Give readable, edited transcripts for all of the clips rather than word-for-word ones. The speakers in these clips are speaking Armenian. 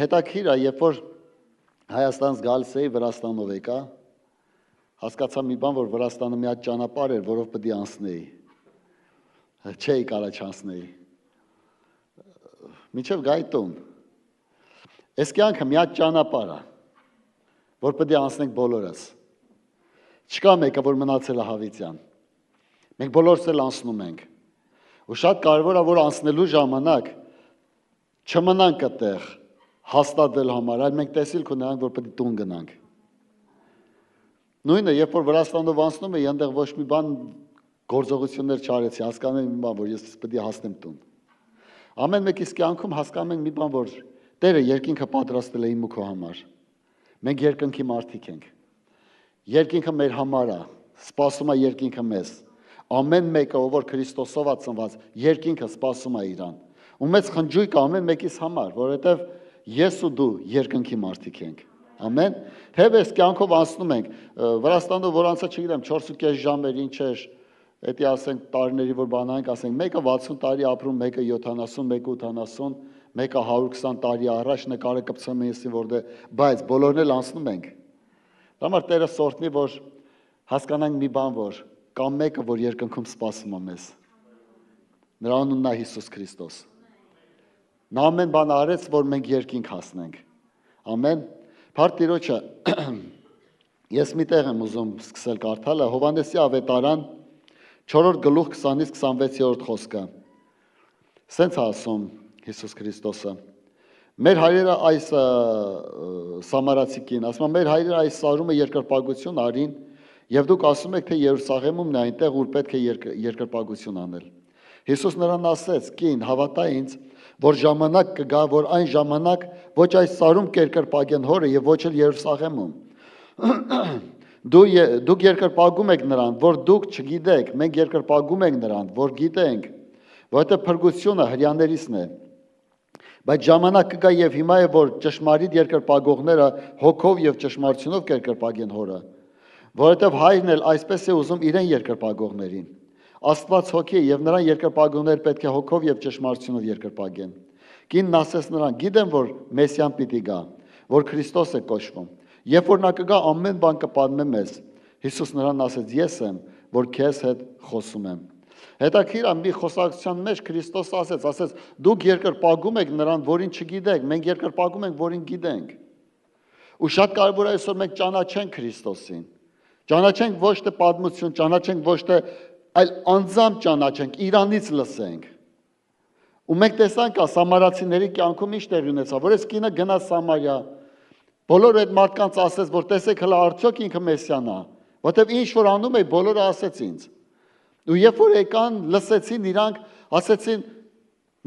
հետաքրիր է, երբ որ Հայաստան գալիս էի Վրաստանով եկա, հասկացա մի բան, որ Վրաստանը մի հատ ճանապարհ էր, որով պետք է անցնեի։ Չէի կարա չանցնեի։ Մինչև գայի տուն։ Այս կյանքը մի հատ ճանապարհ է, որ պետք է անցնենք բոլորս։ Չկա մեկը, որ մնացել է հավիտյան։ Մենք բոլորս էլ անցնում ենք։ Ու շատ կարևոր է, որ անցնելու ժամանակ չմնանք այդտեղ հաստատվել համար, այլ մենք տեսիլք ունենանք, որ պետք է տուն գնանք։ Նույնը, երբ որ Վրաստանով անցնում էի, այնտեղ ոչ մի բան գործողություններ չարեցի, հասկանում եմ մի բան, որ ես պետք է հասնեմ տուն։ Ամեն մեկիս կյանքում հասկանում ենք մի բան, որ Տերը երկինքը պատրաստել է իմ ու քո համար։ Մենք երկնքի մարդիկ ենք։ Երկինքը մեր համար է, սպասում է երկինքը մեզ։ Ամեն մեկը, ով որ Քրիստոսով է ծնված, երկինքը սպասում է իրան։ Ու մեծ խնջույք է ամեն մեկիս համար, որովհետև ես ու դու երկնքի մարդիկ ենք։ Ամեն։ Թեև այս կյանքով անցնում ենք, Վրաստանով որ անցա, չգիտեմ, 4.5 ժամ էր, ինչ էր, էդի ասենք տարիների որ բանանք, ասենք մեկը 60 տարի ապրում, մեկը 70, մեկը 80, մեկը 120 տարի առաջ նկարը կպցնում էի, որտեղ, բայց բոլորն էլ անցնում ենք։ Դա համար Տերը սորտնի, որ հասկանանք մի բան, որ կա մեկը, որ երկնքում սպասում է մեզ։ Նրա անունն է Հիսուս Քրիստոս։ Նա ամեն բան արեց, որ մենք երկինք հասնենք։ Ամեն։ Փառք Տիրոջը, ես մի տեղ եմ ուզում սկսել կարդալը, Հովհաննեսի ավետարան 4-րդ գլուխ 20-ից 26-րդ խոսքը։ Սենց ասում Հիսուս Քրիստոսը։ Մեր հայրերը այս սամարացի կին, ասում է, մեր հայրերը այս սարումը երկրպագություն արին, եւ դուք ասում եք, թե Երուսաղեմումն է այնտեղ, ուր պետք է երկրպագություն անել։ Հիսուս նրան ասեց. «Կին, հավատա ինձ, որ ժամանակ կգա, որ այն ժամանակ ոչ այս սարում կերկրպագեն հորը եւ ոչ էլ Երուսաղեմում։ Դուք երկրպագում եք նրան, որ դուք չգիտեք, մենք երկրպագում ենք նրան, որ գիտենք, որովհետեւ փրկությունը հրյաներիսն է։ Բայց ժամանակ կգա եւ հիմա է, որ ճշմարիտ երկրպագողները հոգով եւ ճշմարտությունով կերկրպագեն հորը, որովհետեւ հայրն էլ այսպես է ուզում իրեն երկրպագողներին։ Աստված հոգի է եւ նրան երկրպագողներ պետք է հոգով եւ ճշմարտությունով երկրպագեն։ Կինն ասեց նրան. «Գիտեմ, որ Մեսիան պիտի գա, որ Քրիստոս է կոչվում։ Երբ որ նա կգա, ամեն բան կպատմե մեզ»։ Հիսուս նրան ասեց. «Ես եմ, որ քեզ հետ խոսում եմ»։ Հետաքրիր է, մի խոսակցության մեջ Քրիստոս ասեց. «Դուք երկրպագում եք նրան, որին չգիտեք, մենք երկրպագում ենք, որին գիտենք»։ Ու շատ կարևոր է այսօր մենք ճանաչենք Քրիստոսին։ Ճանաչենք ոչ թե պատմություն, ճանաչենք ոչ թե, այլ անձամբ ճանաչենք, Իրանից լսենք։ Ու մենք տեսանք սամարացիների կյանքում ինչ տեղի ունեցավ, որ այս կինը գնաց Սամարիա, բոլոր այդ մարդկանց ասեց, որ տեսեք հլա արդյոք ինքը Մեսիան է, որտեվ ինչ որ անում է, բոլորը ասեց ինձ։ Ու երբ որ եկան, լսեցին իրանք, ասեցին,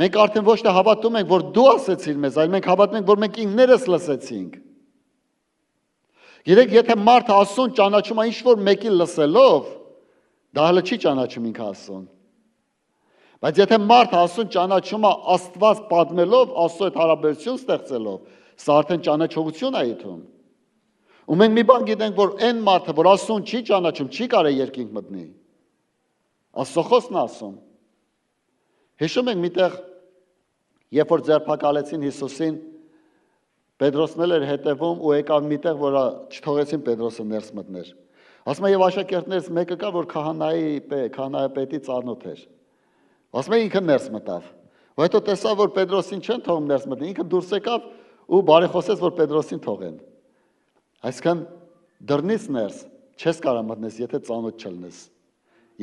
մենք արդեն ոչ թե հավատում ենք, որ դու ասեցիր մեզ, այլ մենք հավատում ենք, որ մենք ինքներս լսեցինք։ Գիտեք, եթե մարդը Աստծուն ճանաչում է ինչ-որ մեկի լսելով, դա հələ չի ճանաչում ինքը Աստծուն։ Բայց եթե մարդը Աստծուն ճանաչում է Աստված պատմելով, Աստծո հետ հարաբերություն ստեղծելով, սա արդեն ճանաչողություն է իթում։ Ու մենք մի բան գիտենք, որ այն մարդը, որ Աստծուն չի ճանաչում, չի կարող երկինք մտնի։ Աստծո խոսքն ասում։ Հիշում եք միտեղ, երբ որ ձերբակալեցին Հիսուսին, Պետրոսն էլ էր հետևում ու եկավ միտեղ, որ չթողեցին Պետրոսը ներս մտներ։ Ասում է, եւ աշակերտներից մեկը կա, որ քահանայապետի ծանոթ էր։ Ասում է, ինքը ներս մտավ։ Ու հետո տեսավ, որ Պետրոսին չեն թողում ներս մտնել, ինքը դուրս եկավ ու բարեխոսեց, որ Պետրոսին թողեն։ Այսինքն դռնից ներս չես կարող մտնես, եթե ծանոթ չլնես,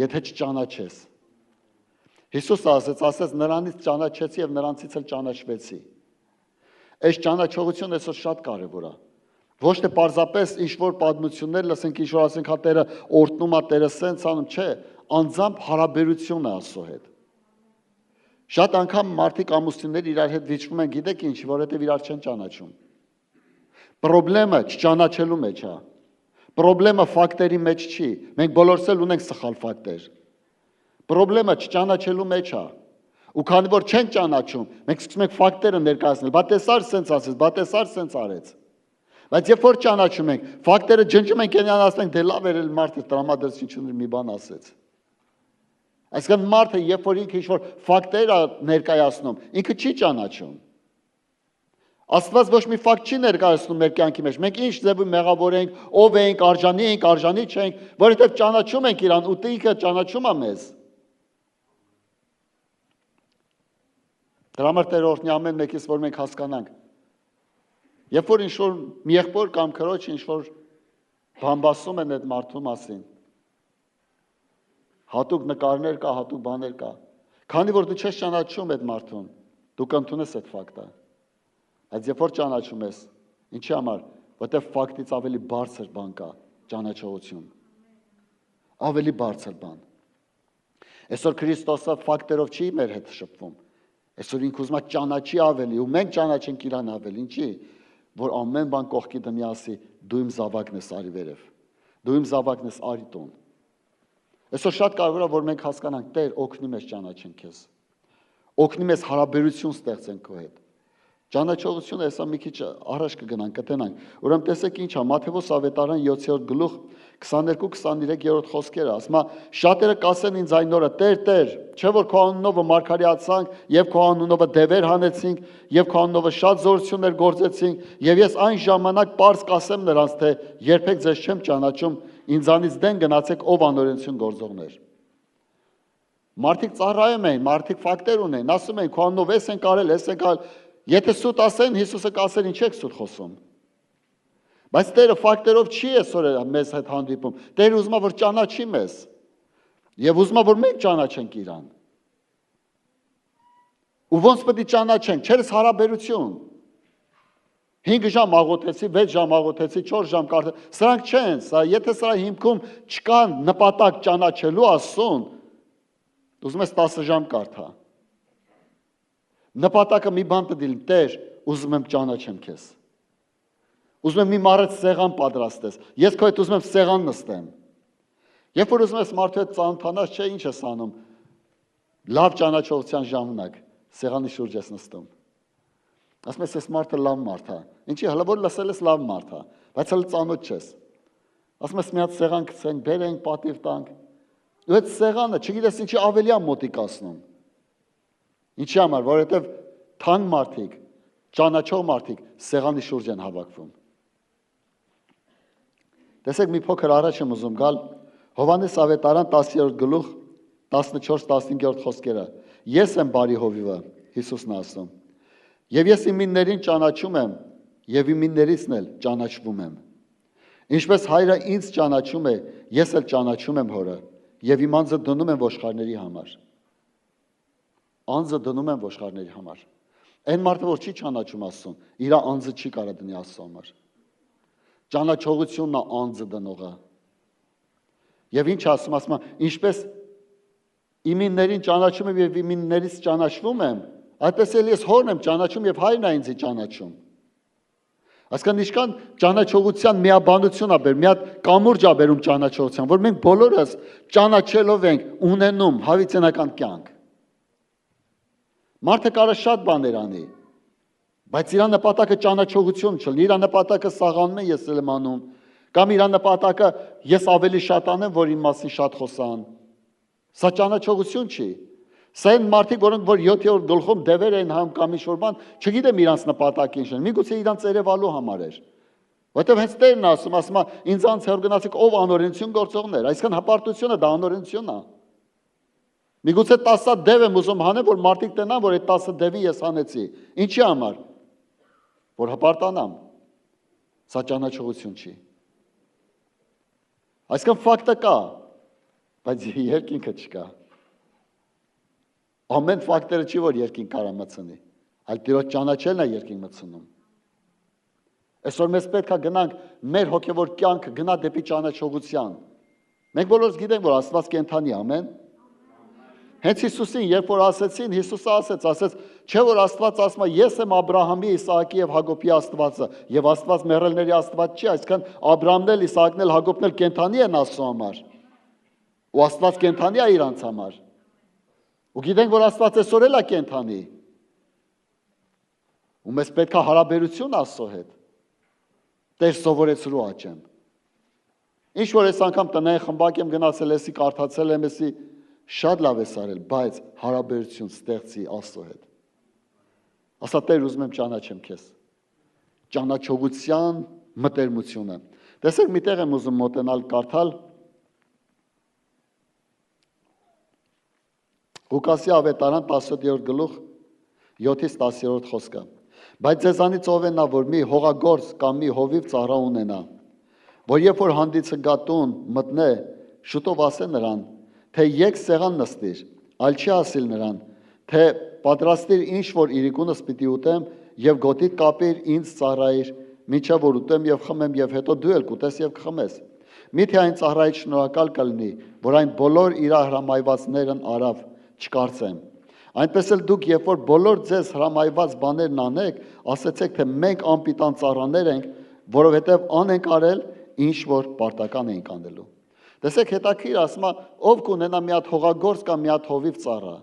եթե չճանաչես։ Հիսուսը ասեց, նրանից ճանաչեցի եւ նրանցից էլ ճանաչվեցի։ Այս ճանաչողությունը այսօր շատ կարևոր է։ Ոչ թե պարզապես ինչ-որ պատմություններ լսենք, ինչ-որ ասենք, հա Տերը օրհնում է, Տերը սենց անում, չէ, անձամբ հարաբերություն է Աստծո հետ։ Շատ անգամ մարդիկ ամուսիններ իրար հետ վիճվում են, գիտեք ինչ, որովհետև իրար չեն ճանաչում։ Պրոբլեմը չճանաչելու մեջ է։ Պրոբլեմը ֆակտերի մեջ չի։ Մենք բոլորս էլ ունենք սխալ ֆակտեր։ Պրոբլեմը չճանաչելու մեջ է։ Ու քանի որ չեն ճանաչում, մենք սկսում ենք ֆակտերը ներկայացնել, բա տեսար սենց ասեց, բա տեսար սենց արեց։ Բայց երբ որ ճանաչում ենք, ֆակտերը ջնջում ենք, ենյան ասենք, դե լավ էր էլ մարդը տրամադրեցին չուներ մի բան ասեց։ Այսինքն մարդը, երբ որ ինքը ինչ-որ ֆակտեր է ներկայացնում, ինքը չի ճանաչում։ Աստված ոչ մի ֆակտ չի ներկայացնում մեր կյանքի մեջ։ Մենք ինչ ձևի մեղավոր ենք, ով ենք, արժանի չենք, որովհետև ճանաչում ենք իրան ու ինքը ճանաչում է մեզ։ Դրա համար Տերը օրհնի ամեն մեկից, որ մենք հասկանանք։ Երբ որ ինչ-որ մի եղբոր կամ քրոջ ինչ-որ բամբասում են այդ մարդու մասին, հատուկ նկարներ կա, հատուկ բաներ կա։ Քանի որ դու չես ճանաչում այդ մարդուն, դու կընդունես այդ ֆակտը։ Բայց երբ որ ճանաչում ես, ինչի համար, որտեղ ֆակտից ավելի բարձր բան կա, ճանաչողություն։ Ավելի բարձր բան։ Այսօր Քրիստոսը ֆակտերով չի մեր հետ շփվում։ Այսօր ինքը ուզում է ճանաչի ավելի, ու մենք ճանաչենք իրան ավելի, ինչի, որ ամեն բան կողքի դնի ասի, դու իմ զավակն ես արի վերև, դու իմ զավակն ես արի տուն։ Այսօր շատ կարևոր է, որ մենք հասկանանք, Տեր, օգնի մեզ ճանաչենք քեզ, օգնի մեզ հարաբերություն ստեղծենք քո հետ։ Ճանաչողությունը հեսա մի քիչ առաջ կգնանք, կտենանք։ Ուրեմն տեսեք ինչ է, Մատթեոս ավետարան 7-րդ գլուխ 22-23 խոսքերը, ասում է, շատերը կասեն ինձ այն օրը, Տեր, չէ որ քո անունով մարգարեացանք եւ քո անունով դևեր հանեցինք եւ քո անունով շատ զորություններ գործեցինք եւ ես այն ժամանակ պարզ կասեմ նրանց, թե երբեք ձեզ չեմ ճանաչում, ինձանից դեն գնացեք ով անօրենություն գործողներ։ Մարդիկ ծառայում են, մարդիկ ֆակտեր ունեն, ասում են քո անունով էս են կարել, էս են կարել։ Եթե սուտ ասեն, Հիսուսը կասեր ինչ եք սուտ խոսում։ Բայց Տերը ֆակտերով չի այսօր մեզ հետ հանդիպում։ Տերը ուզում է որ ճանաչի մեզ։ Եվ ուզում է որ մենք ճանաչենք իրան։ Ու ոնց պետք է ճանաչենք, չերս հարաբերություն։ 5 ժամ աղոթեցի, 6 ժամ աղոթեցի, 4 ժամ կարդա։ Սրանք չեն, սա եթե սրա հիմքում չկա նպատակ ճանաչելու Աստծուն, ուզում ես 10 ժամ կարդա։ Նպատակը մի բան դիլ, Տեր, ուզում եմ ճանաչեմ քեզ։ Ուզում եմ մի մարդ սեղան պատրաստես։ Ես քո հետ ուզում եմ սեղան նստեմ։ Երբ որ ուզում ես մարդու հետ ծանոթանաս, չէ, ինչ ես անում։ Լավ ճանաչողության ժամանակ սեղանի շուրջ ես նստում։ Ասում ես, այս մարդը լավ մարդ է։ Ինչի, հələ որ լսել ես լավ մարդ է, բայց հələ ծանոթ չես։ Ասում ես, մի հատ սեղան գցենք, բերենք, պատիվ տանք։ Ու այդ սեղանը, չգիտես ինչի ավելի է մոտիկացնում։ Ինչի համար, որովհետև թանկ մարդիկ, ճանաչող մարդիկ սեղանի շուրջ են հավաքվում։ Տեսեք մի փոքր առաջ եմ ուզում գալ Հովհաննես ավետարան 10-րդ գլուխ 14-15 խոսքերը։ Ես եմ բարի հովիվը, Հիսուսն ասում։ Եվ ես իմիններին ճանաչում եմ, եւ իմիններիցն էլ ճանաչվում եմ։ Ինչպես հայրը ինձ ճանաչում է, ես էլ ճանաչում եմ հորը, եւ իմ անձը դնում եմ ոչխարների համար։ Անձը դնում եմ ոչխարների համար։ Այն մարդը, որ չի ճանաչում Աստծուն, իր անձը չի կարող դնի Աստծո համար։ Ճանաչողությունն է անձը դնողը։ Եվ ինչ ասում, ասում է, ինչպես իմիններին ճանաչում եմ եւ իմիններից ճանաչվում եմ, այդպես էլ ես հորն եմ ճանաչում եւ հայրն է ինձ ճանաչում։ Այսքան ինչքան ճանաչողության միաբանություն է բեր, մի հատ կամուրջ է բերում ճանաչողության, որ մենք բոլորս ճանաչելով ենք ունենում հավիտենական կյանք։ Մարդը կարող շատ բաներ անի, բայց իր նպատակը ճանաչողություն չլինի, իր նպատակը սաղանում է ես եմ անում, կամ իր նպատակը ես ավելի շատ անեմ, որ իմ մասին շատ խոսան։ Սա ճանաչողություն չի։ Սա են մարդիկ, որոնք որ 7-րդ գլխում դևեր են համ կամ ինչ-որ բան, չգիտեմ իրանց նպատակը ինչ է, միգուցե իրանց երևալու համար էր։ Որտեվ հենց Տերն ասում է, ինձանց հեռ գնացեք ով անօրենություն գործողներ, այսքան հպարտությունը դա անօրենությունն է։ Միգուցե 10 դև եմ ուզում հանեմ, որ մարդիկ տնան, որ այդ 10 դևի ես հանեցի։ Ինչի համար։ Որ հպարտանամ։ Սա ճանաչողություն չի։ Այսքան ֆակտը կա, բայց երկինքը չկա։ Ամեն ֆակտերը չի, որ երկինք կարա մտցնի, այլ Տիրոջ ճանաչելն է երկինք մտցնում։ Այսօր մեզ պետք է գնանք մեր հոգևոր կյանքը գնա դեպի ճանաչողության։ Մենք բոլորս գիտենք, որ Աստված կենդանի, ամեն։ Հենց Հիսուսին, երբ որ ասեցին, Հիսուսը ասեց, չէ որ Աստված ասում է, ես եմ Աբրահամի, Իսահակի եւ Հակոբի Աստվածը, եւ Աստված մեռելների Աստված չի, այսինքն Աբրահամն էլ, Իսահակն էլ, Հակոբն էլ կենդանի են Աստծո համար։ Ու Աստված կենդանի է իրանց համար։ Ու գիտենք, որ Աստված այսօր էլ է կենդանի։ Ու մեզ պետք է հարաբերություն Աստծո հետ։ Տեր սովորեցրու աճեմ։ Ինչ որ այս անգամ տնային խմբակ եմ գնացել, էսի կարդացել եմ, էսի շատ լավ ես արել, բայց հարաբերություն ստեղծի Աստծո հետ։ Ասա Տեր, ուզում եմ ճանաչեմ քեզ։ ճանաչողության մտերմությունը։ Տեսեք, միտեղ եմ ուզում մոտենալ կարդալ Ղուկասի ավետարան 17-րդ գլուխ 7-ից 10-րդ խոսքը։ Բայց ձեզանից ով է նա, որ մի հողագործ կամ մի հովիվ ծառա ունենա, որ երբ որ հանդիցը գատուն մտնե, շուտով ասե նրան, թե եկ սեղան նստիր, այլ չի ասիլ նրան, թե պատրաստիր ինչ որ իրիկունս պիտի ուտեմ եւ գոտիդ կապիր ինձ ծառայիր, մինչև որ ուտեմ եւ խմեմ եւ հետո դու էլ կուտես եւ կխմես։ Միթե այն ծառայից շնորհակալ կլինի, որ այն բոլոր իր հրամայվածներն արավ, չկարծեմ։ Այնպես էլ դուք, երբ որ բոլոր ձեզ հրամայված բաներն անեք, ասեցեք, թե մենք անպիտան ծառաներ ենք, որովհետև անենք արել, ինչ որ պարտական ենք անելու։ Տեսեք, հետաքրիր ասում է, ով կունենա մի հատ հողագործ կամ մի հատ հովիվ ծառա,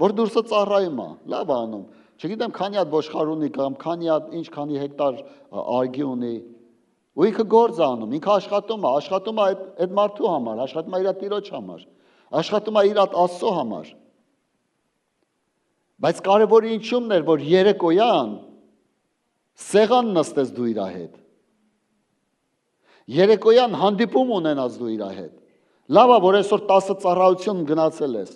որ դուրսը ծառայում է, լավ անում, չգիտեմ, քանի հատ ոչխար ունի կամ քանի հատ ինչ քանի հեկտար արգի ունի, ու ինքը գործ է անում, ինքը աշխատում է այդ մարդու համար, աշխատում է իր տիրոջ համար, աշխատում է իր Աստծո համար։ Բայց կարևորը ինչումն էր, որ երեկոյան սեղան նստես դու իր հետ։ Երեկոյան հանդիպում ունենաս դու իր հետ։ Լավ է, որ այսօր 10 ծառայություն գնացել ես։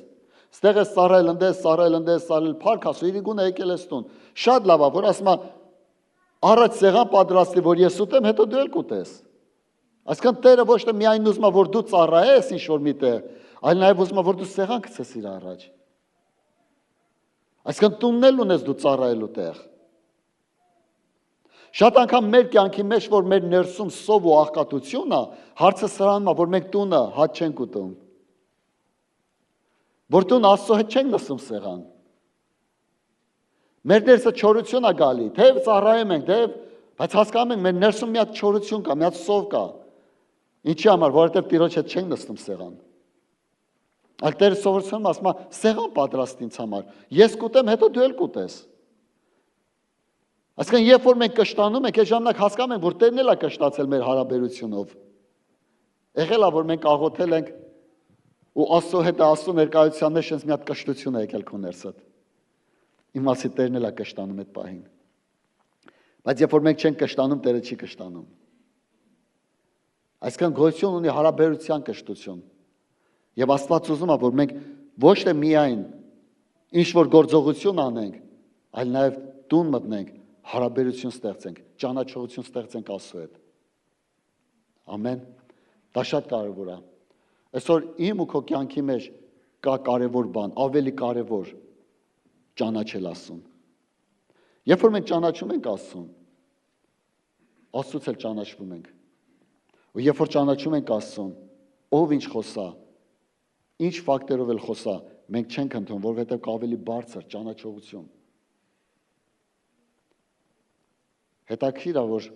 Ստեղ ես ծառայել, փառք Աստծո, իրիկունը եկել ես տուն։ Շատ լավ է, որ ասում է առաջ սեղան պատրաստի, որ ես ուտեմ, հետո դու էլ կուտես։ Այսինքն Տերը ոչ թե միայն ուզում է, որ դու ծառայես ինչ-որ միտեղ, այլ նաև ուզում է, որ դու սեղան գցես իր առաջ։ Այսինքն տունն էլ ունես դու ծառայելու տեղ։ Շատ անգամ մեր կյանքի մեջ, որ մեր ներսում սով ու աղքատություն է, հարցը սրանն է, որ մենք տունը հաց չենք ուտում։ Որ տուն Աստծո հետ չենք նստում սեղան։ Մեր ներսը չորություն է գալի, թեև ծառայում ենք, բայց հասկանում ենք, մեր ներսում մի հատ չորություն կա, մի հատ սով կա։ Ինչի համար, որովհետև Տիրոջ հետ չենք նստում սեղան։ Այլ Տերը սովորեցնում ասում է, սեղան պատրաստ ինձ համար։ Ես կուտեմ, հետո դու էլ կուտես։ Այսինքն, երբ որ մենք կշտանում ենք, այդ ժամանակ հասկանում ենք, որ Տերն էլ է կշտացել մեր հարաբերությունով։ Եղել է, որ մենք աղոթել ենք ու Աստծո հետ Աստծո ներկայության մեջ մի հատ կշտություն է եկել քո ներսդ։ Իմացի Տերն էլ է կշտանում այդ պահին։ Բայց երբ որ մենք չենք կշտանում, Տերը չի կշտանում։ Այսինքն գոյություն ունի հարաբերության կշտություն։ Եվ Աստված ուզում է, որ մենք ոչ թե միայն ինչ որ գործողություն անենք, այլ նաև տուն մտնենք, հարաբերություն ստեղծենք, ճանաչողություն ստեղծենք Աստծո հետ։ Ամեն։ Դա շատ կարևոր է։ Այսօր իմ ու քո կյանքի մեջ կա կարևոր բան, ավելի կարևոր ճանաչել Աստծուն։ Երբ որ մենք ճանաչում ենք Աստծուն, Աստծուց էլ ճանաչվում ենք։ Ու երբ որ ճանաչում ենք Աստծուն, ով ինչ խոսա, ինչ ֆակտորով էլ խոսա, մենք չենք ընդունում, որովհետև կա ավելի բարձր ճանաչողություն։ Հետաքրքիր է, որ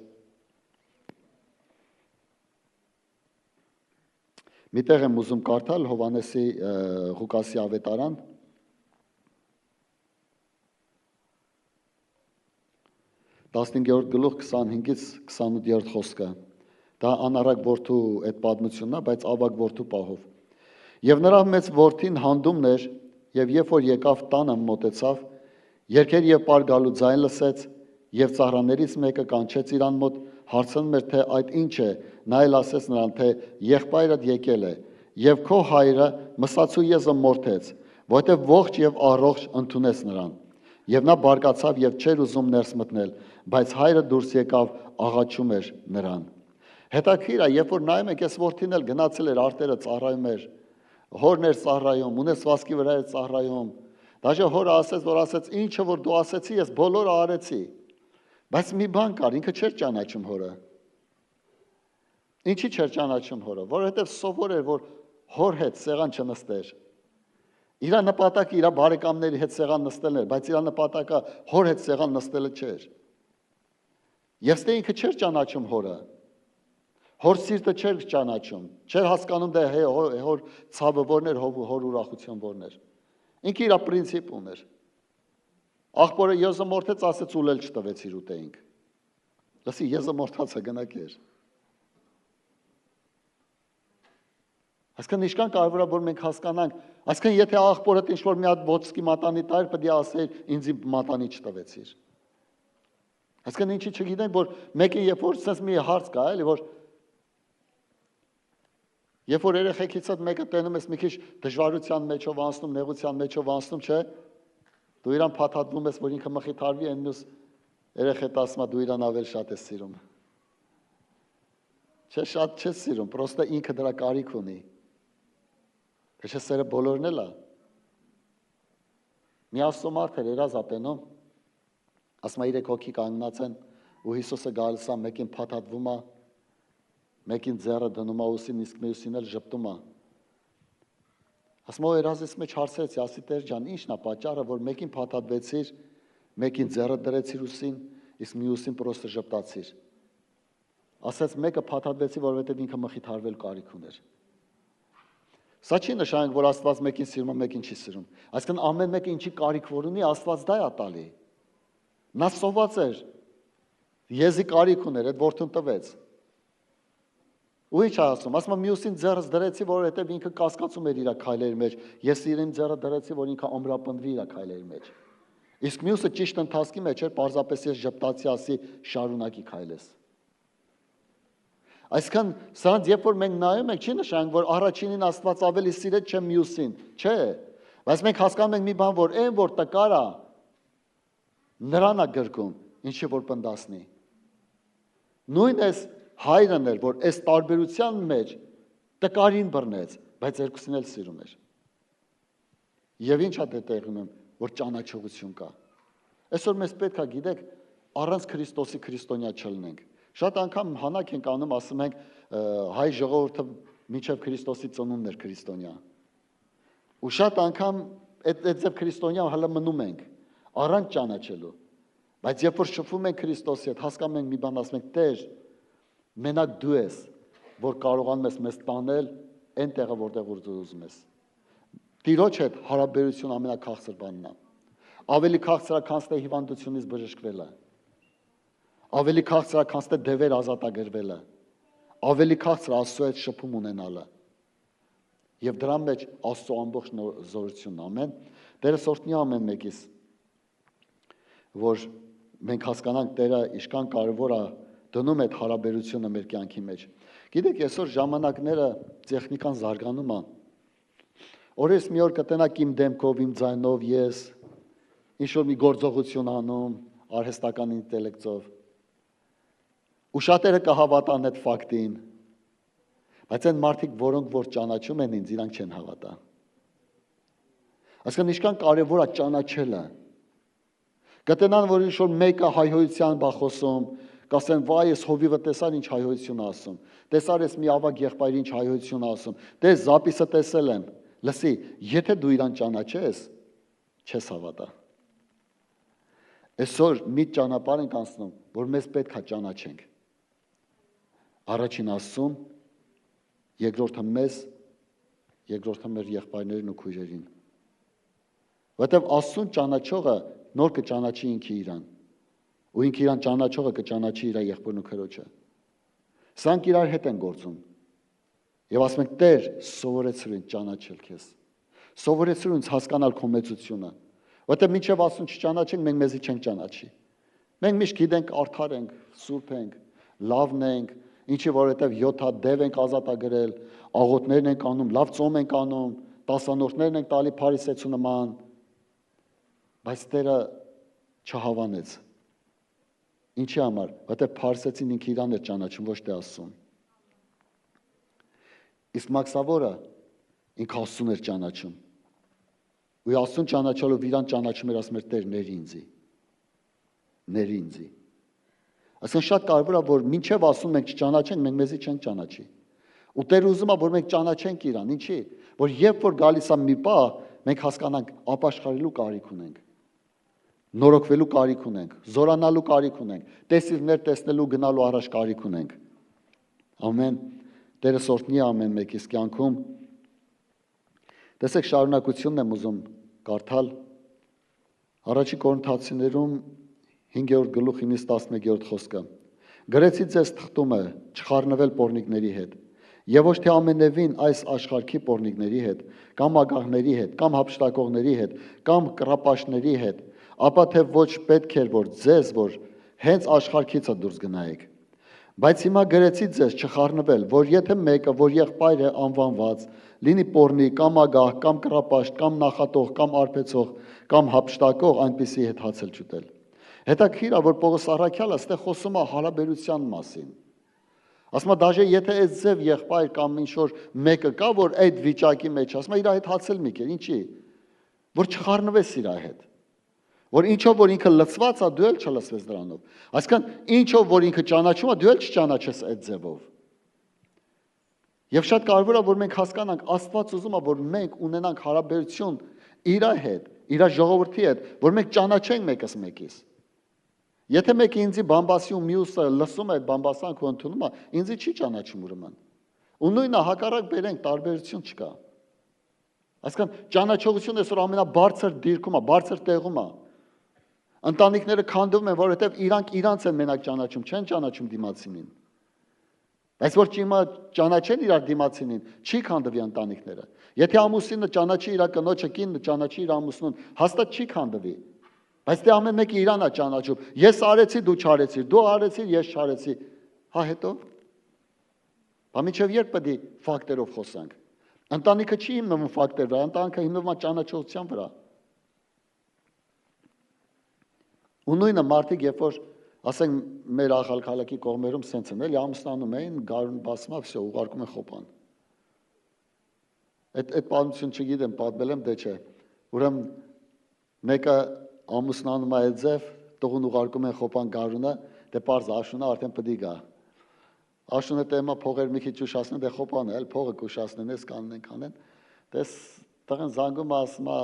միտեղ եմ ուզում կարդալ Հովհաննեսի Ղուկասի ավետարան 15-րդ գլուխ 25-ից 28-րդ խոսքը։ Դա անառակ որդու այդ պատմությունն է, բայց ավագ որդու պահով։ Եվ նրա մեծ որդին հանդումն էր, եւ երբ որ եկավ տանը մոտեցավ, երգեր եւ պարգալու ձայն լսեց, եւ ծառաներից մեկը կանչեց իրան մոտ, հարցնում էր, թե այդ ինչ է, նա էլ ասեց նրան, թե եղբայրդ եկել է, եւ քո հայրը մսացու եզը մորթեց, որտեղ ողջ եւ առողջ ընդունեց նրան։ Եվ նա բարկացավ եւ չէր ուզում ներս մտնել, բայց հայրը դուրս եկավ, աղաչում էր նրան։ Հետաքրքիր է, երբ որ նայում եք, այս որդին էլ գնացել էր արտերը ծառայում էր, հորն էր ծառայում, ունեցվածքի վրա էր ծառայում։ Դաժե հորը ասեց, որ ասեց, ինչը որ դու ասեցի, ես բոլորը արեցի։ Բայց մի բան կար, ինքը չէր ճանաչում հորը։ Ինչի չէր ճանաչում հորը, որովհետև սովոր էր, որ հոր հետ սեղան չնստեր։ Իր նպատակը իր բարեկամների հետ սեղան նստելն էր, բայց իր նպատակը հոր հետ սեղան նստելը չէր։ Եվ ստե ինքը չէր ճանաչում հորը։ Հոր սիրտը չէր ճանաչում, չէր հասկանում դա հոր ցավը որն էր, հոր ուրախություն որն էր։ Ինքը իր պրինցիպ ուներ։ Աղբորը եզը մորթեց, ասեց ուլել չտվեց իր ուտեինք։ Լսի, եզը մորթացը գնակեր։ Այսքան ինչքան կարևոր է, որ մենք հասկանանք, այսքան եթե աղբորդ ինչ-որ մի հատ ոսկի մատանի տայր, պետք է ասեր ինձ մատանի չտվեցիր։ Այսինքն ինչի չգիտենք, որ մեկը երբ որ sense մի հարց կա, էլի որ երբ որ երեխեքից հետ մեկը տենում ես մի քիչ դժվարության մեջով անցնում, նեղության մեջով անցնում, չէ՞։ Դու իրան փաթաթվում ես, որ ինքը մխիթարվի, այն մյուս երեխետ ասում է դու իրան ավելի շատ ես սիրում։ Չէ, շատ չես սիրում, պրոստը ինքը դրա կարիք ունի։ Թե չէ սերը բոլորն էլ է։ Մի Աստծո մարդ էր երազատենում, ասում է 3 հոգի կանգնած են ու Հիսուսը գալիս է, մեկին փաթաթվում է, մեկին ձեռը դնում է ուսին, իսկ մյուսին էլ ժպտում է։ Ասում է երազից մեջ հարցրեցի, ասի Տեր ջան, ի՞նչն է պատճառը, որ մեկին փաթաթվեցիր, մեկին ձեռը դրեցիր ուսին, իսկ մյուսին պրոստը ժպտացիր։ Ասաց մեկը փաթաթվեցի, որովհետև ինքը մխիթարվել կարիք ուներ։ Սա չի նշանակում, որ Աստված մեկին սիրում է, մեկին չի սիրում։ Այսինքն ամեն մեկը ինչի կարիք որ ունի, Աստված դա է տալի։ Նա սոված էր, եզի կարիք ուներ, այդ որդուն տվեց։ Ու ինչ ասում, ասում եմ մյուսին ձեռս դրեցի, որովհետև ինքը կասկածում էր իր քայլերի մեջ, ես իրեն ձեռը դրեցի, որ ինքը ամրապնդվի իր քայլերի մեջ։ Իսկ մյուսը ճիշտ ընթացքի մեջ էր, պարզապես ես ժպտացի, ասի շարունակի քայլես։ Այսինքն սրանց երբ որ մենք նայում ենք, չի նշանակում, որ առաջինին Աստված ավելի սիրեց, չէ մյուսին, չէ։ Բայց մենք հասկանում ենք մի բան, որ այն որ տկար է, նրան է գրկում, ինչի որ պնդասնի։ Նույն էս հայրն էր, որ այս տարբերության մեջ տկարին բռնեց, բայց երկուսին էլ սիրում էր։ Եվ ինչ է դե տեղի ունեմ, որ ճանաչողություն կա։ Այսօր մեզ պետք է գիտեք, առանց Քրիստոսի քրիստոնյա չլինենք։ Շատ անգամ հանակ ենք անում, ասում ենք հայ ժողովուրդը մինչև Քրիստոսի ծնունդն էր քրիստոնյա։ Ու շատ անգամ այդ ձև քրիստոնյա հələ մնում ենք, առանց ճանաչելու։ Բայց երբ որ շփվում ենք Քրիստոսի հետ, հասկանում ենք մի բան, ասում ենք Տեր, մենակ դու ես, որ կարողանում ես մեզ տանել այն տեղը, որտեղ որ դու ուզում ես։ Տիրոջ հետ հարաբերություն ամենաքաղցր բանն է։ Ավելի քաղցր է, քան թե հիվանդությունից բժշկվելը։ Ավելի քաղցր է, քան թե դևեր ազատագրվելը։ Ավելի քաղցր է Աստծո հետ շփում ունենալը։ Եվ դրա մեջ Աստծո ամբողջ զորությունն, ամեն։ Տերը սորտնի ամեն մեկից, որ մենք հասկանանք Տերը ինչքան կարևոր է դնում այդ հարաբերությունը մեր կյանքի մեջ։ Գիտեք, այսօր ժամանակները տեխնիկան զարգանում է։ Օրես մի օր կտենակ իմ դեմքով, իմ ձայնով ես ինչ որ մի գործողություն անում, արհեստական ինտելեկտով։ Ու շատերը կհավատան այդ ֆակտին։ Բայց այն մարդիկ, որոնք որ ճանաչում են ինձ, իրանք չեն հավատա։ Այսինքն ինչքան կարևոր է ճանաչելը։ Կտենան, որ ինչ որ մեկը հայհոյության բա խոսում, կասեն, վայ, ես հովիվը տեսար ինչ հայհոյություն ասում։ Տեսար ես մի ավագ եղբայր ինչ հայհոյություն ասում։ Դե զապիսը տեսել եմ։ Լսի, եթե դու իրան ճանաչես, չես հավատա։ Այսօր մի ճանապարհ ենք անցնում, որ մեզ պետք է ճանաչենք։ Առաջին Աստծուն, երկրորդը մեզ, երկրորդը մեր եղբայրներին ու քույրերին։ Որտեվ Աստծուն ճանաչողը նոր կճանաչի ինքը իրան։ Ու ինքը իրան ճանաչողը կճանաչի իր եղբորն ու քրոջը։ Սրանք իրար հետ են գործում։ Եվ ասում ենք Տեր, սովորեցրու ինձ ճանաչել քեզ։ Սովորեցրու ինձ հասկանալ քո մեծությունը։ Որտեղ մինչև Աստծուն չճանաչենք, մենք մեզի չենք ճանաչի։ Մենք միշտ գիտենք արդար ենք, սուրբ ենք, լավն ենք, ինչի որովհետև 7 հատ դև ենք ազատագրել, աղոթներն ենք անում, լավ ծոմ ենք անում, տասանորդներն ենք տալի փարիսեցու նման։ Բայց Տերը չհավանեց։ Ինչի համար, որտեղ փարիսեցին ինքը իրան էր ճանաչում, ոչ թե Աստծուն։ Իսկ մաքսավորը ինքը Աստծուն էր ճանաչում։ Ու Աստծուն ճանաչելով իրան ճանաչում էր, ասում էր Տեր, ների ինձի։ Ների ինձի։ Այսինքն շատ կարևոր է, որ մինչև Աստծուն մենք չճանաչենք, մենք մեզի չենք ճանաչի։ Ու Տերը ուզում է, որ մենք ճանաչենք իրան, ինչի, որ երբ որ գալիս է մի պահ, մենք հասկանանք ապաշխարելու կարիք ունենք։ Նորոգվելու կարիք ունենք, զորանալու կարիք ունենք, տեսիլներ տեսնելու գնալու առաջ կարիք ունենք։ Ամեն Տերը սորտնի ամեն մեկիս կյանքում։ Տեսեք, շարունակությունն եմ ուզում կարդալ Առաջի Կորինթացիներում 5-րդ գլուխ 9-11-րդ խոսքը։ Գրեցի ձեզ թղթումը չխառնվել պոռնիկների հետ, եւ ոչ թե ամենևին այս աշխարհքի պոռնիկների հետ, կամ ագահների հետ, կամ հափշտակողների հետ, կամ կռապաշտների հետ, ապա թե ոչ պետք էր, որ ձեզ, որ հենց աշխարհքից դուրս գնայիք։ Բայց հիմա գրեցի ձեզ չխառնվել, որ եթե մեկը, որ եղբայր է անվանված, լինի պոռնի, կամ ագահ, կամ կռապաշտ, կամ նախատող, կամ արբեցող, կամ հափշտակող, այնպիսի հետ հացել չուտել։ Հետաքրքիր է, որ Պողոս առաքյալը այստեղ խոսում է հարաբերության մասին։ Ասում է, դաժե եթե այս ձև եղբայր կամ ինչ-որ մեկը կա, որ այդ վիճակի մեջ, ասում է, իր հետ հացել մի կեր, ինչի, որ չխառնվես իր հետ։ Որ ինչով որ ինքը լծված է, դու էլ չլծվես դրանով։ Այսինքն ինչով որ ինքը ճանաչում է, դու էլ չճանաչես այդ ձևով։ Եվ շատ կարևոր է, որ մենք հասկանանք, Աստված ուզում է, որ մենք ունենանք հարաբերություն իր հետ, իր ժողովրդի հետ, որ մենք ճանաչենք մեկս մեկից։ Եթե մեկը ինձի բամբասի ու մյուսը լսում է այդ բամբասանքը ու ընդունում է, ինձի չի ճանաչում ուրեմն։ Ու նույնը հակառակ բերենք, տարբերություն չկա։ Այսինքն ճանաչողությունը այսօր ամենաբարձր դիրքում է, բարձր տեղում է։ Ընտանիքները քանդվում են, որովհետև իրանք իրանց են մենակ ճանաչում, չեն ճանաչում դիմացինին։ Բայց որ ճանաչեն իրար դիմացինին, չի քանդվի ընտանիքները։ Եթե ամուսինը ճանաչի իր կնոջը, կինը ճանաչի իր ամուսնուն, հաստատ չի քանդվի։ Բայց դե ամեն մեկը իրան է ճանաչում։ Ես արեցի, դու չարեցիր, դու արեցիր, ես չարեցի։ Հա հետո։ Բա մինչև երբ պետք է ֆակտերով խոսանք։ Ընտանիքը չի հիմնվում ֆակտերի վրա, ընտանիքը հիմնվում է ճանաչողության վրա։ Ու նույնը մարդիկ, երբ որ ասենք մեր աղալքալակի կողմերում սենց են, էլի ամուսնանում էին, գարուն բասմա, վсё, ուղարկում են խոպան։ Այդ պատմություն չգիտեմ, պատմել եմ, դե չէ։ Ուրեմն մեկը ամուսնանում է այդ ձև, տղուն ուղարկում են խոպան գարունը, դե պարզ աշունը արդեն պետք է գա։ Աշունը տեմա փողեր մի քիչ ուշացնեն, դե խոպանը էլ փողը կուշացնեն, էս կանեն։ Դες տղան զանգում ասում է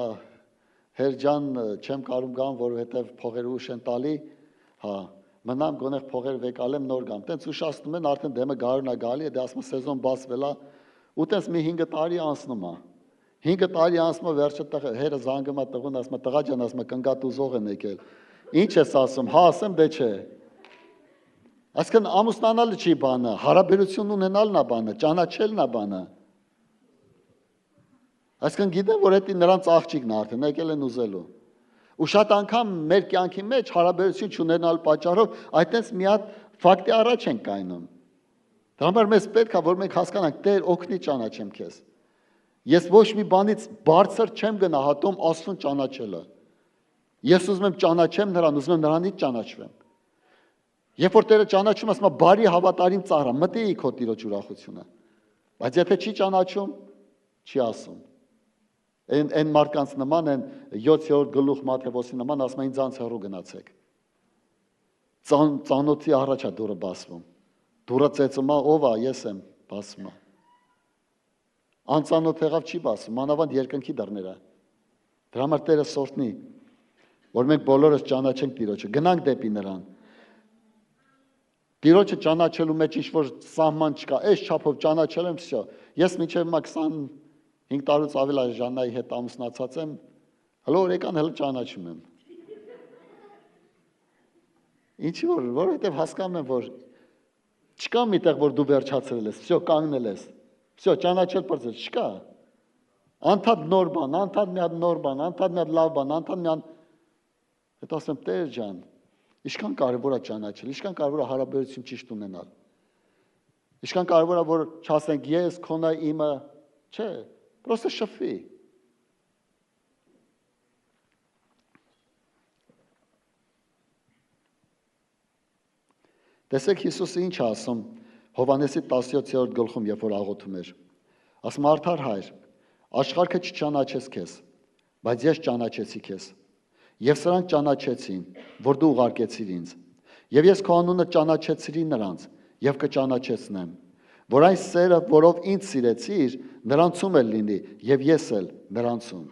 Հեր ջան, չեմ կարում գամ, որովհետև փողերը ուշ են տալի, հա, մնամ գոնեղ փողեր վեկալեմ նոր գամ։ Տենց ուշացնում են, արդեն դեմը գարունա գալի է, դե ասում սեզոն բացվել է, ու տենց մի 5 տարի անցնում է։ 5 տարի անցնում է, վերջը հերը զանգում է տղուն, ասում է տղա ջան, ասում է կնգատ ուզող են եկել։ Ինչ ես ասում, հա ասեմ, դե չէ։ Այսինքն ամուսնանալը չի բանը, հարաբերություն ունենալն է բանը, ճանաչելն է բանը։ Այսինքն գիտեմ, որ դա նրանց աղջիկն է արդեն, եկել են ուզելու։ Ու շատ անգամ մեր կյանքի մեջ հարաբերություն չունենալ պատճառով այդտենց մի հատ ֆակտի առաջ են կայնում։ Դրա համար մեզ պետք է, որ մենք հասկանանք, Տեր օգնի ճանաչեմ քեզ։ Ես ոչ մի բանից բարձր չեմ գնահատում Աստծուն ճանաչելը։ Ես ուզում եմ ճանաչեմ նրան, ուզում եմ նրանից ճանաչվեմ։ Երբ որ Տերը ճանաչում, ասում է բարի հավատարիմ ծառա, մտի քո Տիրոջ ուրախությունը։ Բայց եթե չի ճանաչում, չի ասում։ Այն մարդկանց նման են 7-րդ գլուխ Մատթեոսի նման ասում են ինձանց հեռու գնացեք։ Ծանոթի առաջ է դուրը բացվում։ Դուրը ծեծում է, ով է, ես եմ, բացում է։ Անծանոթ եղավ չի բացում, մանավանդ երկնքի դռները։ Դրա համար Տերը սորտնի, որ մենք բոլորս ճանաչենք Տիրոջը, գնանք դեպի նրան։ Տիրոջը ճանաչելու մեջ ինչ-որ սահման չկա, այս չափով ճանաչել եմ, վсё։ Ես մինչև 25 տարուց ավել Ժաննայի հետ ամուսնացած եմ, հələ օրեկան հələ ճանաչում եմ։ Ինչի որ, որովհետև հասկանում եմ, որ չկա միտեղ, որ դու վերջացրել ես, վсё, կանգնել ես, վсё, ճանաչել պրծել, չկա։ Անդադ նոր բան, անդադ մի հատ նոր բան, անդադ մի հատ լավ բան, անդադ մի հատ Հետո ասեմ, Տեր ջան, ինչքան կարևոր է ճանաչել, ինչքան կարևոր է հարաբերություն ճիշտ ունենալ։ Ինչքան կարևոր է, որ չասենք ես, քոնը, իմը, չէ, պրոստը շփվի։ Տեսեք Հիսուսը ինչ է ասում Հովհաննեսի 17-րդ գլխում, երբ որ աղոթում էր։ Ասում արդար հայր, աշխարհը չճանաչեց քեզ, բայց ես ճանաչեցի քեզ։ Եվ սրանք ճանաչեցին, որ դու ուղարկեցիր ինձ։ Եվ ես քո անունը ճանաչեցրի նրանց, եւ կճանաչեցնեմ, որ այն սերը, որով ինձ սիրեցիր, նրանցում էլ լինի, եւ ես էլ նրանցում։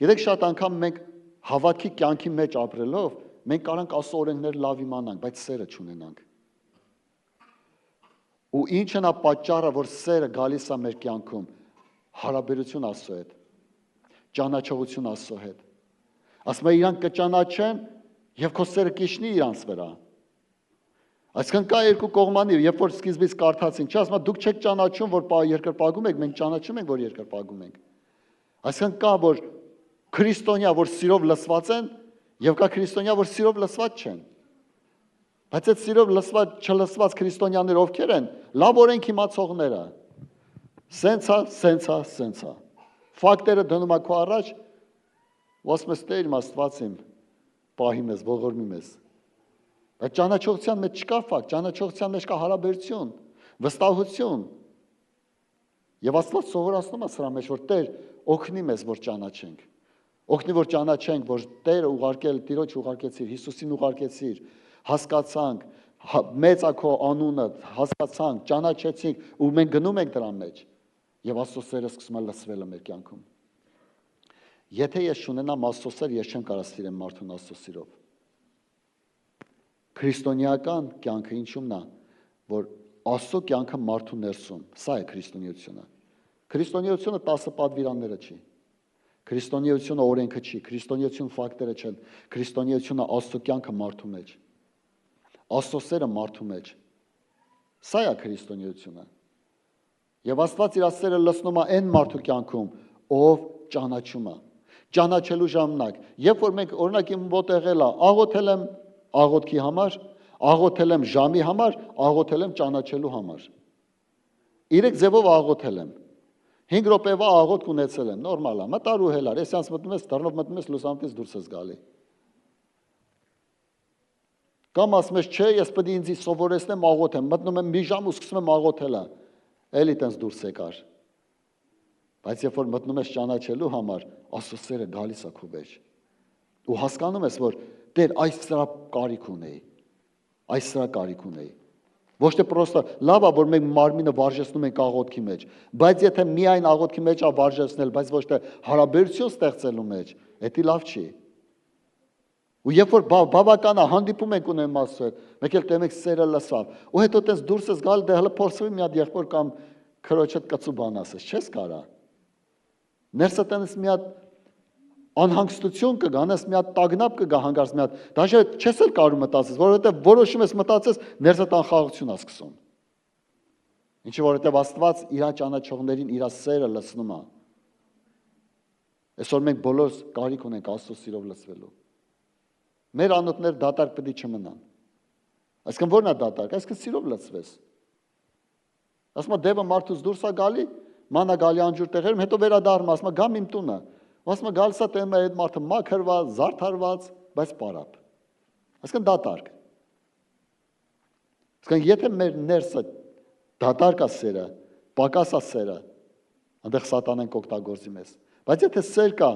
Գիտեք, շատ անգամ մենք հավատքի կյանքի մեջ ապրելով, մենք կարանք Աստծո օրենքները լավ իմանանք, բայց սերը չունենանք։ Ու ինչն է պատճառը, որ սերը գալիս է մեր կյանքում, հարաբերություն Աստծո հետ, ճանաչողություն Աստծո հետ։ Ասում է իրանք կճանաչեն եւ քո սերը կիջնի իրանց վրա։ Այսինքն կա երկու կողմանի, երբ որ սկիզբից կարդացին, չէ, ասում է դուք չեք ճանաչում, որ երկրպագում եք, մենք ճանաչում ենք, որ երկրպագում ենք։ Այսինքն կա որ քրիստոնյա, որ սիրով լսված են, եւ կա քրիստոնյա, որ սիրով լսված չեն։ Բայց այդ սիրով լսված չլսված քրիստոնյաներ ովքեր են, լավ օրենք իմացողները։ Սենցա։ Ֆակտերը դնում ա քո առաջ, ասում ես Տեր իմ Աստված իմ, պահի մեզ, ողորմի մեզ։ Բայց ճանաչողության մեջ չկա ֆակտ, ճանաչողության մեջ կա հարաբերություն, վստահություն։ Եվ Աստված սովորացնում է սրա մեջ, որ Տեր օգնի մեզ, որ ճանաչենք։ Օգնի, որ ճանաչենք, որ Տերը ուղարկել, Տիրոջ ուղարկեցիր, Հիսուսին ուղարկեցիր, հասկացանք, մեծ է քո անունը, հասկացանք, ճանաչեցինք ու մենք գնում ենք դրա մեջ։ Եվ Աստծո սերը սկսում է լսվել մեր կյանքում։ Եթե ես չունենամ Աստծո սեր, ես չեմ կարող սիրեմ մարդուն Աստծո սիրով։ Քրիստոնեական կյանքը ինչու՞մն է, որ Աստծո կյանքը մարդու ներսում, սա է քրիստոնեությունը։ Քրիստոնեությունը 10 պատվիրանները չի։ Քրիստոնեությունը օրենքը չի, քրիստոնեությունը ֆակտերը չեն, քրիստոնեությունը Աստծո կյանքը մարդու մեջ։ Աստծո սերը մարդու մեջ։ Սա է քրիստոնեությունը։ Եվ Աստված իր սերը լցնում է այն մարդու կյանքում, ով ճանաչում է։ Ճանաչելու ժամանակ, երբ որ մենք օրինակ իմ մոտ եղել է, աղոթել եմ աղոթքի համար, աղոթել եմ ժամի համար, աղոթել եմ ճանաչելու համար։ 3 ձևով աղոթել եմ։ 5 րոպեվա աղոթք ունեցել եմ, նորմալ է, մտար ու հելար, այսպես մտնում ես, դռնով մտնում ես, լուսամուտից դուրս ես գալի։ Կամ ասում ես, չէ, ես պետք է ինձ սովորեցնեմ աղոթեմ, մտնում եմ մի ժամ ու սկսում եմ աղոթել, էլի տենց դուրս եկար։ Բայց երբ որ մտնում ես ճանաչելու համար, Աստծո սերը գալիս է քո մեջ։ Ու հասկանում ես, որ Տեր, այս սրա կարիք ունեի, այս սրա կարիք ունեի։ Ոչ թե պրոստը լավ է, որ մենք մարմինը վարժեցնում ենք աղոթքի մեջ, բայց եթե միայն աղոթքի մեջ է վարժեցնել, բայց ոչ թե հարաբերություն ստեղծելու մեջ, դա լավ չի։ Ու երբ որ բավական է հանդիպում ենք ունեմ Աստծո հետ, մեկ էլ տեմեք սերը լսավ, ու հետո տես դուրս ես գալ, դե հələ փորձվի մի հատ եղբոր կամ քրոջդ կծու բան ասես, չես կարա։ Ներսը տենես մի հատ անհանգստություն կգա, անես մի հատ տագնապ կգա հանգարց մի հատ, դաժե չես էլ կարող մտածես, որովհետև որոշում ես մտածես, ներսը անխաղաղություն է սկսում։ Ինչի որովհետև Աստված իր ճանաչողներին իր սերը լցնում է։ Այսօր մենք բոլորս կարիք ունենք Աստծո սիրով լցվելու։ Մեր անոթներ դատարկ պետք է չմնան։ Այսինքն ո՞րն է դատարկ, այսինքն սիրով լցվես։ Ասում է դևը մարդուց դուրս է գալի, մանա գալի անջուր տեղերում, հետո վերադառնում, ասում է գամ իմ տունը։ Ասում է գալիս է տենում է այդ մարդը մաքրված, զարդարված, բայց պարապ։ Այսինքն դատարկ։ Այսինքն եթե մեր ներսը դատարկ է սերը, պակաս է սերը, այնտեղ սատանան կօգտագործի մեզ։ Բայց եթե սեր կա,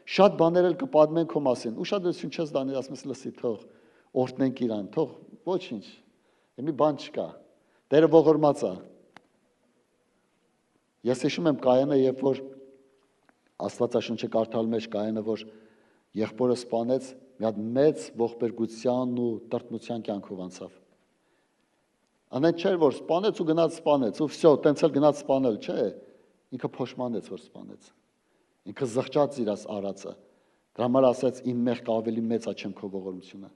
շատ բաներ էլ կպատմեն քո մասին, ուշադրություն չես դանի, ասում ես լսի, թող օրհնենք իրան, թող ոչինչ, մի բան չկա, Տերը ողորմած է։ Ես հիշում եմ Կայանը, երբ որ Աստվածաշունչը կարդալու մեջ Կայանը, որ եղբորը սպանեց, մի հատ մեծ ողբերգության ու տրտմության կյանքով անցավ։ Անեն չէր, որ սպանեց ու գնաց սպանեց, ու վсё, տենց էլ գնաց սպանել, չէ, ինքը փոշմանեց, որ սպանեց։ Ինքը զղջաց իր արածը։ Դրա համար ասաց իմ մեղքը ավելի մեծ է, չեմ քո ողորմությունը։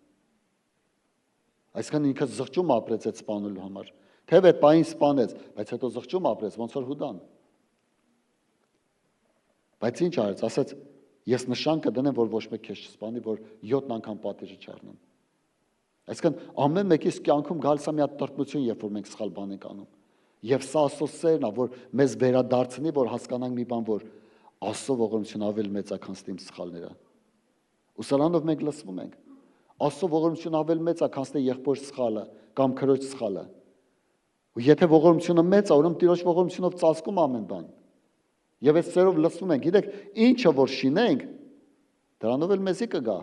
Այսինքն ինքը զղջում ապրեց այդ սպանելու համար։ Թեև այդ պահին սպանեց, բայց հետո զղջում ապրեց, ոնց որ Հուդան։ Բայց ինչ արեց, ասաց ես նշան կդնեմ, որ ոչ մեկ քեզ չսպանի, որ 7 անգամ պատիժը չառնեմ։ Այսինքն ամեն մեկիս կյանքում գալիս է մի հատ տրտմություն, երբ որ մենք սխալ բան ենք անում։ Եվ սա Աստծո սերն է, որ մեզ վերադարձնի, որ հասկանանք մի բան, որ Աստծո ողորմությունը ավելի մեծ է, քան իմ սխալները։ Ու սրանով մենք լսվում ենք։ Աստծո ողորմությունը ավելի մեծ է, քան թե եղբոր սխալը կամ քրոջ սխալը։ Ու եթե ողորմությունը մեծ է, ուրեմն Տիրոջ ողորմությունով ծածկում ամեն բան։ Եվ այս սերով լսվում ենք։ Գիտեք, ինչը որ շինենք, դրանով էլ մեզի կգա։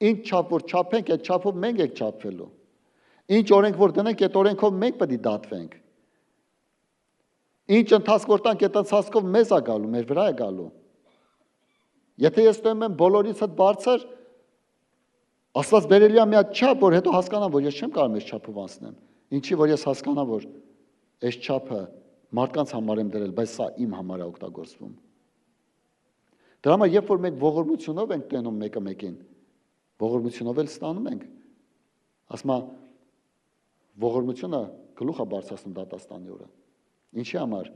Ինչ չափ որ չափենք, այդ չափով մենք ենք չափվելու։ Ինչ օրենք որ դնենք, այդ օրենքով մենք պետք է դատվենք։ Ինչ ընթացք որ տանք, այդ ընթացքով մեզ է գալու, մեր վրա է գալու։ Եթե ես տոնում եմ բոլորից հետ բարձր, Աստված բերելի է մի հատ չափ, որ հետո հասկանամ, որ ես չեմ կարող այս չափով անցնեմ։ Ինչի որ ես հասկանամ, որ այս չափը մարդկանց համար եմ դրել, բայց սա իմ համար է օգտագործվում։ Դրա համար երբ որ մենք ողորմությունով ենք տենում մեկը մեկին, ողորմությունով էլ ստանում ենք։ Ասում է ողորմությունը գլուխ է բարձրացնում դատաստանի օրը։ Ինչի համար,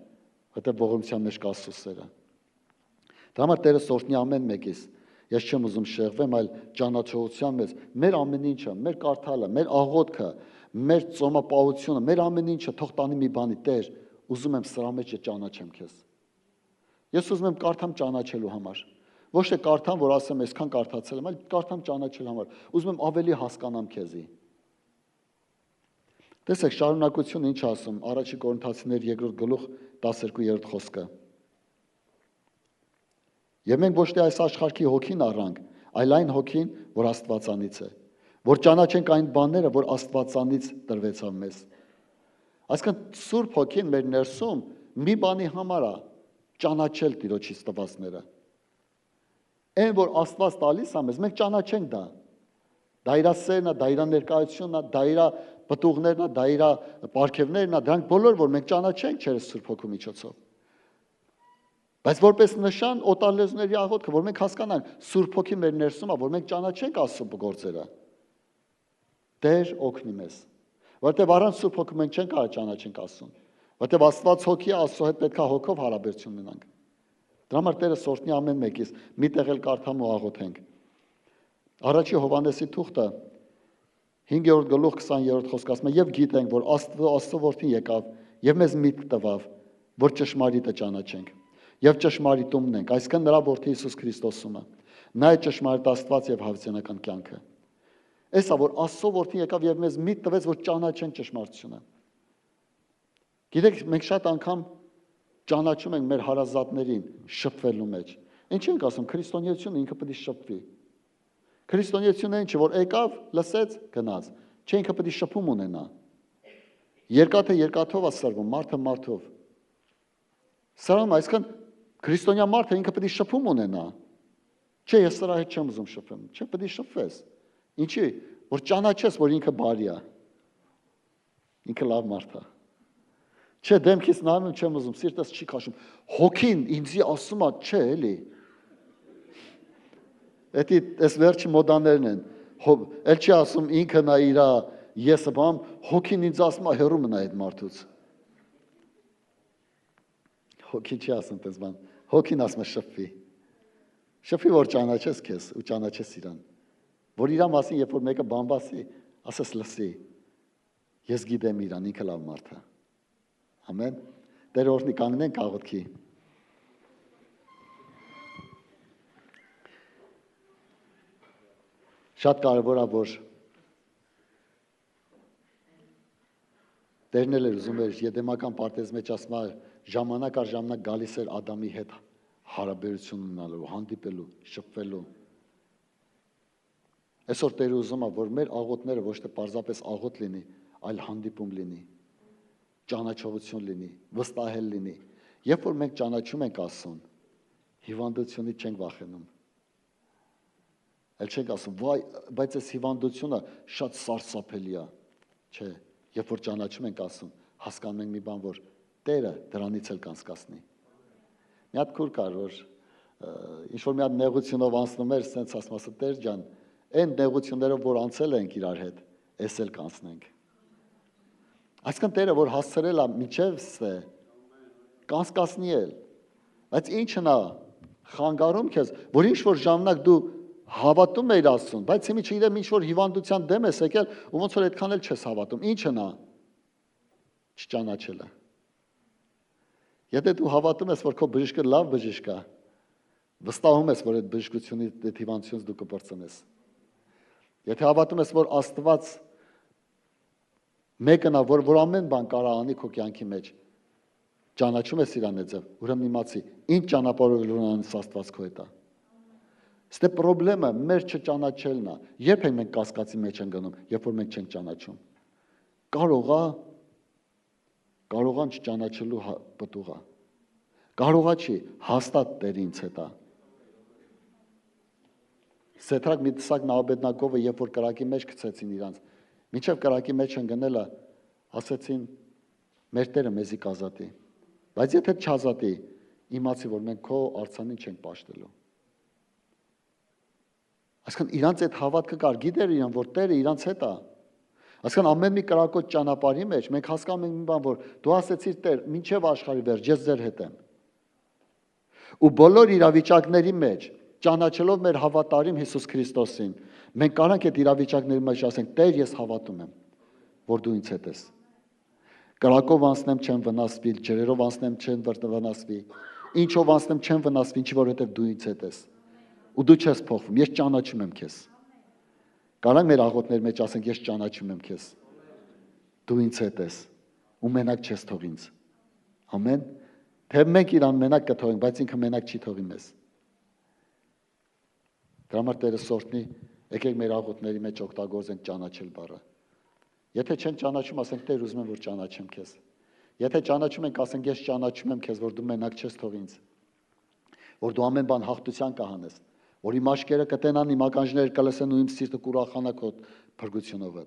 որտեղ ողորմության մեջ կա Աստծո սերը։ Դրա համար Տերը սորտնի ամեն մեկից, ես չեմ ուզում շեղվեմ, այլ ճանաչողության մեջ, մեր ամեն ինչը, մեր կարդալը, մեր աղոթքը, մեր ծոմապահությունը, մեր ամեն ինչը թող տանի մի բանի, Տեր, ուզում եմ սրա մեջ ճանաչեմ քեզ։ Ես ուզում եմ կարդամ ճանաչելու համար։ Ոչ թե կարդամ, որ ասեմ, այսքան կարդացել եմ, այլ կարդամ ճանաչելու համար։ Ուզում եմ ավելի հասկանամ քեզի։ Տեսեք, շարունակությունը ինչ ասում, առաջի Կորինթացիներ 2-րդ գլուխ 12-րդ խոսքը։ Եվ մենք ոչ թե այս աշխարհի հոգին առանք, այլ այն հոգին, որ Աստվածանից է, որ ճանաչենք այն բաները, որ Աստվածանից տրվեցավ մեզ։ Այսինքն Սուրբ Հոգին մեր ներսում մի բանի համար է ճանաչել Տիրոջից տվածները։ Այն, որ Աստված տալիս է մեզ, մենք ճանաչենք դա։ Դա իր սերն է, դա իր ներկայությունն է, դա իր պտուղներն է, դա իր պարգևներն է, դրանք բոլոր, որ մենք ճանաչենք չերես Սուրբ Հոգու միջոցով։ Բայց որպես նշան օտարլեզուների աղոթքը, որ մենք հասկանանք Սուրբ Հոգի մեր ներսում է, որ մենք ճանաչենք Աստծո գործերը։ Տեր օգնի մեզ։ Որտեւ առանց Սուրբ Հոգու մենք չենք կարող ճանաչենք Աստծուն։ Որտեւ Աստված Հոգի Աստծո հետ պետք է հոգով հարաբերություն ունենանք։ Դրա համար Տերը սորտնի ամեն մեկից մի տեղ էլ կարդամ ու աղոթենք։ Առաջի Հովհաննեսի թուղթը 5-րդ գլուխ 20-րդ խոսք ասում է. «Եվ գիտենք, որ Աստծո որդին եկավ եւ մեզ միտք տվավ, որ ճշմարիտը ճանաչենք եւ ճշմարիտումն ենք, այսինքն նրա որդի Հիսուս Քրիստոսումը։ Նա է ճշմարիտ Աստված եւ հավիտենական կյանքը»։ Էսա որ Աստծո որդին եկավ եւ մեզ միտք տվեց, որ ճանաչենք ճշմարտությունը։ Գիտեք, մենք շատ անգամ ճանաչում ենք մեր հարազատներին շփվելու մեջ։ Ինչ ենք ասում, քրիստոնեությունը ինքը պետք է շփվի։ Քրիստոնեությունը ինչ է, որ եկավ, լսեց, գնաց։ Չէ, ինքը պետք է շփում ունենա։ Երկաթը երկաթով է սրվում, մարդը մարդով։ Սրանում, այսինքն քրիստոնյա մարդը ինքը պետք է շփում ունենա։ Չէ, ես սրա հետ չեմ ուզում շփվեմ։ Չէ, պետք է շփվես։ Ինչի՞, որ ճանաչես, որ ինքը բարի է։ Ինքը լավ մարդ է։ Չէ, դեմքից նայում չեմ ուզում, սիրտս չի քաշում։ Հոգին ինձի ասում է, չէ, էլի։ Էդի այս վերջի մոդաներն են։ Էլ չի ասում ինքը նա իրա եսը բամ, հոգին ինձ ասում է հեռու մնա այդ մարդուց։ Հոգին չի ասում այդպես բան։ Հոգին ասում է շփվի։ Շփվի, որ ճանաչես քեզ ու ճանաչես իրան։ Որ իրա մասին, երբ որ մեկը բամբասի, ասես լսի։ Ես գիտեմ իրան, ինքը լավ մարդ է։ Ամեն։ Տեր օրհնի, կանգնենք աղոթքի։ Շատ կարևոր է, որ Տերն էլ էր ուզում էր Եդեմական պարտեզի մեջ ասում է ժամանակ առ ժամանակ գալիս էր Ադամի հետ հարաբերություն ունենալու, հանդիպելու, շփվելու։ Այսօր Տերը ուզում է, որ մեր աղոթները ոչ թե պարզապես աղոթ լինի, այլ հանդիպում լինի, ճանաչողություն լինի, վստահել լինի։ Երբ որ մենք ճանաչում ենք Աստծուն, հիվանդությունից չենք վախենում։ Էլ չենք ասում, վայ, բայց այս հիվանդությունը շատ սարսափելի է։ Չէ, երբ որ ճանաչում ենք Աստծուն, հասկանում ենք մի բան, որ Տերը դրանից էլ կանցկացնի։ Մի հատ քուր կար, որ ինչ որ մի հատ նեղությունով անցնում էր, ասենց ասում ասա Տեր ջան, այն նեղություններով որ անցել ենք իրար հետ, էս էլ կանցնենք։ Այսինքն Տերը որ հասցրել է միջև ստե, կանցկացնի էլ։ Բայց ինչն է խանգարում քեզ, որ ինչ որ ժամանակ դու հավատում ես Աստծուն, բայց հիմա չգիտեմ ինչ որ հիվանդության դեմ ես եկել ու ոնց որ այդքան էլ չես հավատում։ Ինչն է չճանաչելը։ Եթե դու հավատում ես, որ քո բժիշկը լավ բժիշկ է, վստահում ես, որ այդ բժշկությունից, այդ հիվանդությունից դու կպրծնես։ Եթե հավատում ես, որ Աստված մեկն է, որ ամեն բան կարող անի քո կյանքի մեջ, ճանաչում ես իրան այդ, ուրեմն իմացի, ինչ ճանապարհով ունենալիս Աստված քո հետ է։ Ստե խնդրեմը մեր չճանաչելն է։ Երբ ենք մենք կասկածի մեջ են գնում, երբ որ մենք չենք ճանաչում։ Կարողան չճանաչելու պտուղ է։ Կարողա չի, հաստատ Տերը ինձ հետ է։ Սեդրակ Միդսակ Նաբեդնագովը երբ որ կրակի մեջ գցեցին իրանց, մինչև կրակի մեջ ընկնելը ասեցին մեր Տերը մեզի կազատի։ Բայց եթե չազատի, իմացի որ մենք քո արցանին չենք պաշտելու։ Այսինքն իրանց այդ հավատքը կար, գիտեր իրան, որ Տերը իրանց հետ է։ Այսինքն ամեն մի կրակոտ ճանապարհի մեջ մենք հասկանում ենք մի բան, որ դու ասեցիր Տեր, մինչև աշխարհի վերջ ես ձեր հետ եմ։ Ու բոլոր իրավիճակների մեջ, ճանաչելով մեր հավատարիմ Հիսուս Քրիստոսին, մենք կարող ենք այդ իրավիճակների մեջ ասենք, Տեր, ես հավատում եմ, որ դու ինձ հետ ես։ Կրակով անցնեմ չեմ վնասվի, ջրերով անցնեմ չեմ վնասվի, ինչով անցնեմ չեմ վնասվի, ինչի որովհետև դու ինձ հետ ես։ Ու դու չես փոխվում, ես ճանաչում եմ քեզ։ Կարանք մեր աղոթքների մեջ ասենք ես ճանաչում եմ քեզ։ Դու ինձ հետ ես ու մենակ չես թող ինձ։ Ամեն։ Թե մենք իրան մենակ կթողենք, բայց ինքը մենակ չի թողի մեզ։ Դրա համար Տերը սորտնի, եկեք մեր աղոթքների մեջ օգտագործենք ճանաչել բառը։ Եթե չեն ճանաչում, ասենք Տեր ուզում եմ որ ճանաչեմ քեզ։ Եթե ճանաչում ենք, ասենք ես ճանաչում եմ քեզ, որ դու մենակ չես թող ինձ։ Որ դու ամեն բան հաղթության կհանես, որ իմ աշկերը կտենան, իմ ականջները կլսեն ու իմ սիրտը կուրախանա քո փրկությունով։